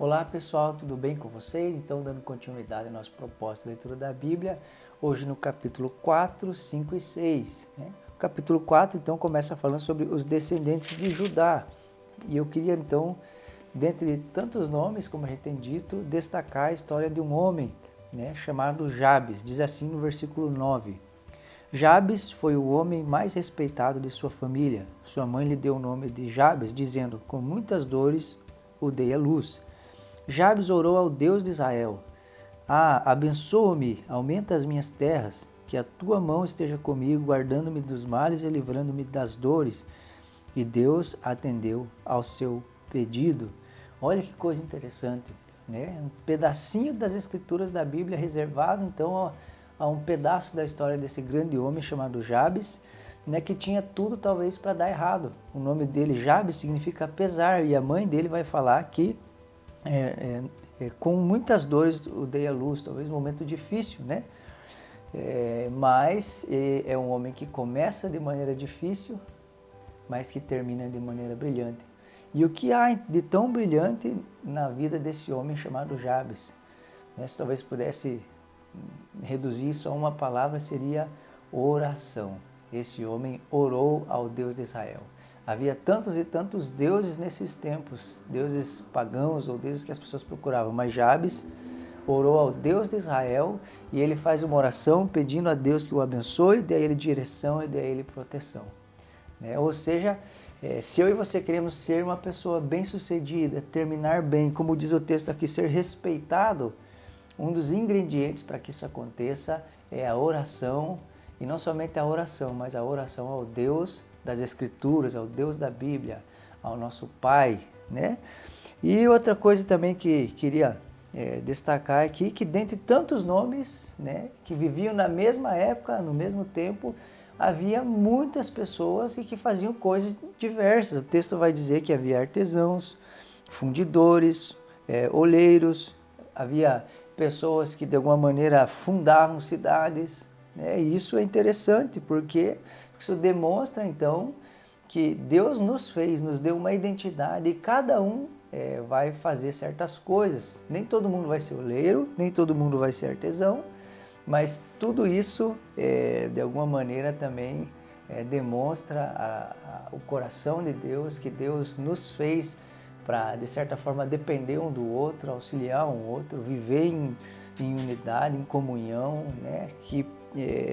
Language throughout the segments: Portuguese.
Olá pessoal, tudo bem com vocês? Então, dando continuidade ao nosso propósito de leitura da Bíblia, hoje no capítulo 4, 5 e 6. O capítulo 4, então, começa falando sobre os descendentes de Judá. E eu queria, então, dentre tantos nomes, como a gente tem dito, destacar a história de um homem chamado Jabes. Diz assim no versículo 9. Jabes foi o homem mais respeitado de sua família. Sua mãe lhe deu o nome de Jabes, dizendo, com muitas dores o dei à luz. Jabes orou ao Deus de Israel: abençoa-me, aumenta as minhas terras, que a tua mão esteja comigo, guardando-me dos males e livrando-me das dores. E Deus atendeu ao seu pedido. Olha que coisa interessante, né? Um pedacinho das escrituras da Bíblia reservado, então, a um pedaço da história desse grande homem chamado Jabes, que tinha tudo talvez para dar errado. O nome dele, Jabes, significa pesar, e a mãe dele vai falar que com muitas dores o dei à luz, talvez um momento difícil, né? Mas é um homem que começa de maneira difícil, mas que termina de maneira brilhante. E o que há de tão brilhante na vida desse homem chamado Jabes? Se talvez pudesse reduzir isso a uma palavra, seria oração. Esse homem orou ao Deus de Israel. Havia tantos e tantos deuses nesses tempos, deuses pagãos ou deuses que as pessoas procuravam, mas Jabes orou ao Deus de Israel e ele faz uma oração pedindo a Deus que o abençoe, dê a ele direção e dê a ele proteção. Ou seja, se eu e você queremos ser uma pessoa bem-sucedida, terminar bem, como diz o texto aqui, ser respeitado, um dos ingredientes para que isso aconteça é a oração, e não somente a oração, mas a oração ao Deus das Escrituras, ao Deus da Bíblia, ao nosso Pai, né? E outra coisa também que queria destacar aqui, que dentre tantos nomes, que viviam na mesma época, no mesmo tempo, havia muitas pessoas que faziam coisas diversas. O texto vai dizer que havia artesãos, fundidores, oleiros, havia pessoas que de alguma maneira fundavam cidades, e isso é interessante porque isso demonstra então que Deus nos fez, nos deu uma identidade e cada um vai fazer certas coisas. Nem todo mundo vai ser oleiro, nem todo mundo vai ser artesão, mas tudo isso de alguma maneira também demonstra o coração de Deus, que Deus nos fez para, de certa forma, depender um do outro, auxiliar um outro, viver em unidade, em comunhão, que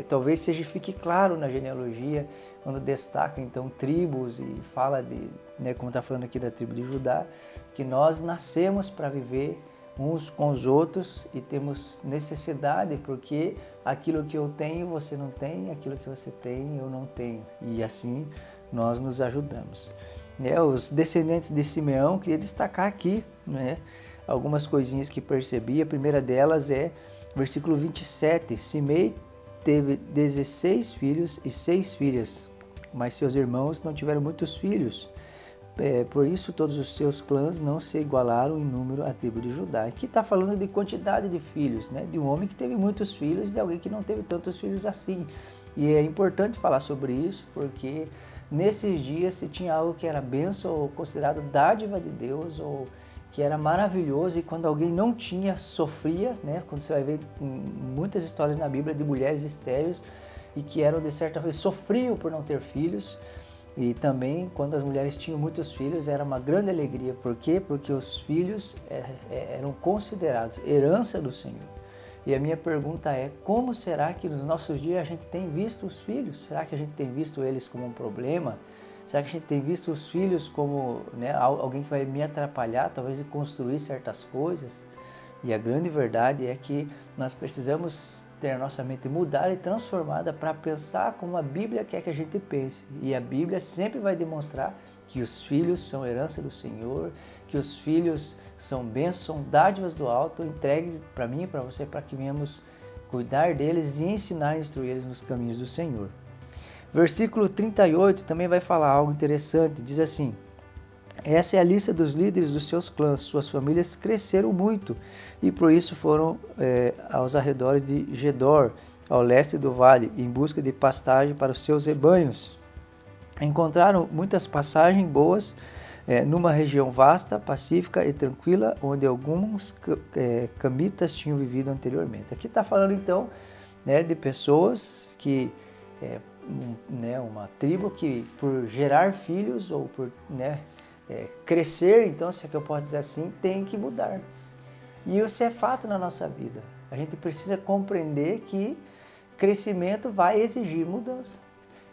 talvez fique claro na genealogia, quando destaca então tribos e fala de, como está falando aqui da tribo de Judá, que nós nascemos para viver uns com os outros e temos necessidade, porque aquilo que eu tenho você não tem, aquilo que você tem eu não tenho, e assim nós nos ajudamos. Os descendentes de Simeão, queria destacar aqui algumas coisinhas que percebi. A primeira delas é versículo 27, Simei teve 16 filhos e 6 filhas, mas seus irmãos não tiveram muitos filhos. Por isso todos os seus clãs não se igualaram em número à tribo de Judá. Aqui está falando de quantidade de filhos, de um homem que teve muitos filhos e de alguém que não teve tantos filhos assim. E é importante falar sobre isso porque nesses dias se tinha algo que era bênção ou considerado dádiva de Deus ou que era maravilhoso, e quando alguém não tinha, sofria, quando você vai ver muitas histórias na Bíblia de mulheres estéreis e que eram de certa forma sofriam por não ter filhos. E também quando as mulheres tinham muitos filhos era uma grande alegria. Por quê? Porque os filhos eram considerados herança do Senhor. E a minha pergunta é, como será que nos nossos dias a gente tem visto os filhos? Será que a gente tem visto eles como um problema? Será que a gente tem visto os filhos como alguém que vai me atrapalhar, talvez de construir certas coisas? E a grande verdade é que nós precisamos ter a nossa mente mudada e transformada para pensar como a Bíblia quer que a gente pense. E a Bíblia sempre vai demonstrar que os filhos são herança do Senhor, que os filhos são bênçãos, são dádivas do alto, entregue para mim e para você, para que venhamos cuidar deles e ensinar e instruir eles nos caminhos do Senhor. Versículo 38 também vai falar algo interessante, diz assim: essa é a lista dos líderes dos seus clãs, suas famílias cresceram muito e por isso foram aos arredores de Gedor, ao leste do vale, em busca de pastagem para os seus rebanhos. Encontraram muitas passagens boas numa região vasta, pacífica e tranquila, onde alguns camitas tinham vivido anteriormente. Aqui está falando então, né, de pessoas que, uma tribo que por gerar filhos ou por, crescer, então, se é que eu posso dizer assim, tem que mudar. E isso é fato na nossa vida. A gente precisa compreender que crescimento vai exigir mudança.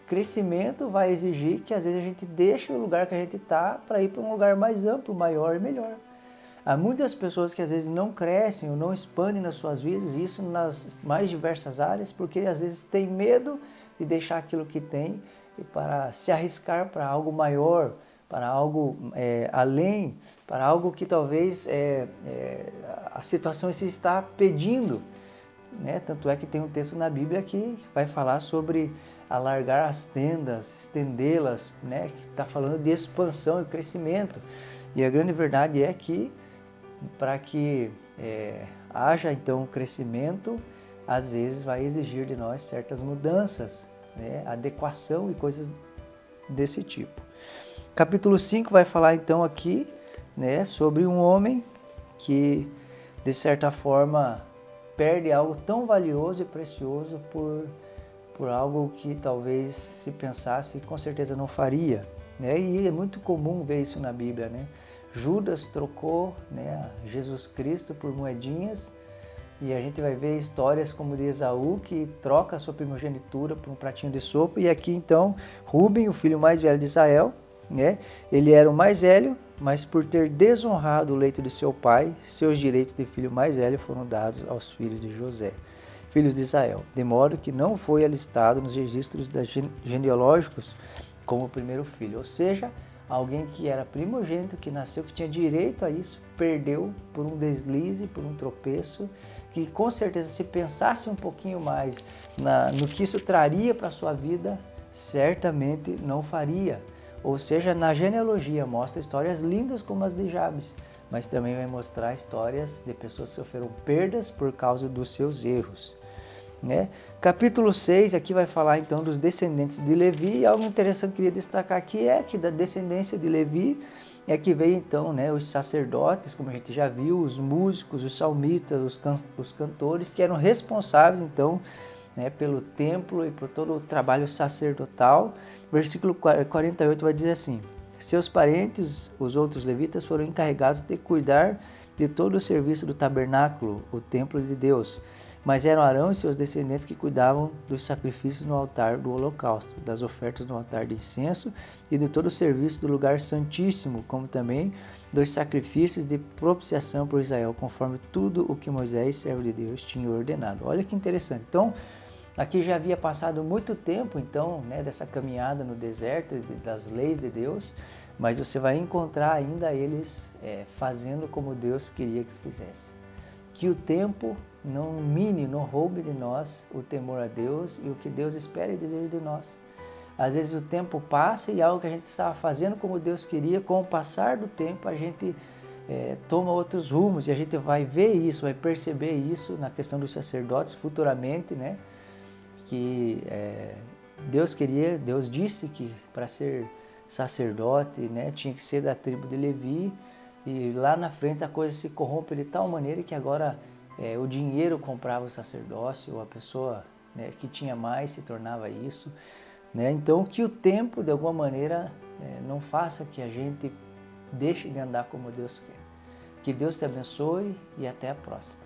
Crescimento vai exigir que às vezes a gente deixe o lugar que a gente está para ir para um lugar mais amplo, maior e melhor. Há muitas pessoas que às vezes não crescem ou não expandem nas suas vidas, e isso nas mais diversas áreas, porque às vezes tem medo de deixar aquilo que tem e para se arriscar para algo maior, para algo além, para algo que talvez a situação se está pedindo. Né? Tanto é que tem um texto na Bíblia que vai falar sobre alargar as tendas, estendê-las, né? Que está falando de expansão e crescimento. E a grande verdade é que para que haja então crescimento, às vezes vai exigir de nós certas mudanças, né? Adequação e coisas desse tipo. Capítulo 5 vai falar então aqui, né, sobre um homem que de certa forma perde algo tão valioso e precioso por algo que talvez se pensasse com certeza não faria, né? E é muito comum ver isso na Bíblia, né? Judas trocou, né, Jesus Cristo por moedinhas, e a gente vai ver histórias como de Esaú, que troca a sua primogenitura por um pratinho de sopa. E aqui então Rúben, o filho mais velho de Israel, né? Ele era o mais velho, mas por ter desonrado o leito de seu pai, seus direitos de filho mais velho foram dados aos filhos de José, filhos de Israel, de modo que não foi alistado nos registros genealógicos como o primeiro filho. Ou seja, alguém que era primogênito, que nasceu, que tinha direito a isso, perdeu por um deslize, por um tropeço, que com certeza se pensasse um pouquinho mais no que isso traria para a sua vida, certamente não faria. Ou seja, na genealogia mostra histórias lindas como as de Jabes, mas também vai mostrar histórias de pessoas que sofreram perdas por causa dos seus erros. Né? Capítulo 6 aqui vai falar então dos descendentes de Levi, e algo interessante que eu queria destacar aqui é que da descendência de Levi é que veio então, né, os sacerdotes, como a gente já viu, os músicos, os salmistas, os cantores, que eram responsáveis então, né, pelo templo e por todo o trabalho sacerdotal. Versículo 48 vai dizer assim: seus parentes, os outros levitas, foram encarregados de cuidar de todo o serviço do tabernáculo, o templo de Deus. Mas eram Arão e seus descendentes que cuidavam dos sacrifícios no altar do holocausto, das ofertas no altar de incenso e de todo o serviço do lugar santíssimo, como também dos sacrifícios de propiciação por Israel, conforme tudo o que Moisés, servo de Deus, tinha ordenado. Olha que interessante. Então, aqui já havia passado muito tempo, então, né, dessa caminhada no deserto, das leis de Deus, mas você vai encontrar ainda eles fazendo como Deus queria que fizesse. Que o tempo não mine, não roube de nós o temor a Deus e o que Deus espera e deseja de nós. Às vezes o tempo passa e algo que a gente estava fazendo como Deus queria, com o passar do tempo a gente toma outros rumos, e a gente vai ver isso, vai perceber isso na questão dos sacerdotes futuramente, né? Que Deus disse que para ser sacerdote, né, tinha que ser da tribo de Levi, e lá na frente a coisa se corrompe de tal maneira que agora o dinheiro comprava o sacerdócio, ou a pessoa, né, que tinha mais se tornava isso, né? Então que o tempo de alguma maneira não faça que a gente deixe de andar como Deus quer. Que Deus te abençoe e até a próxima.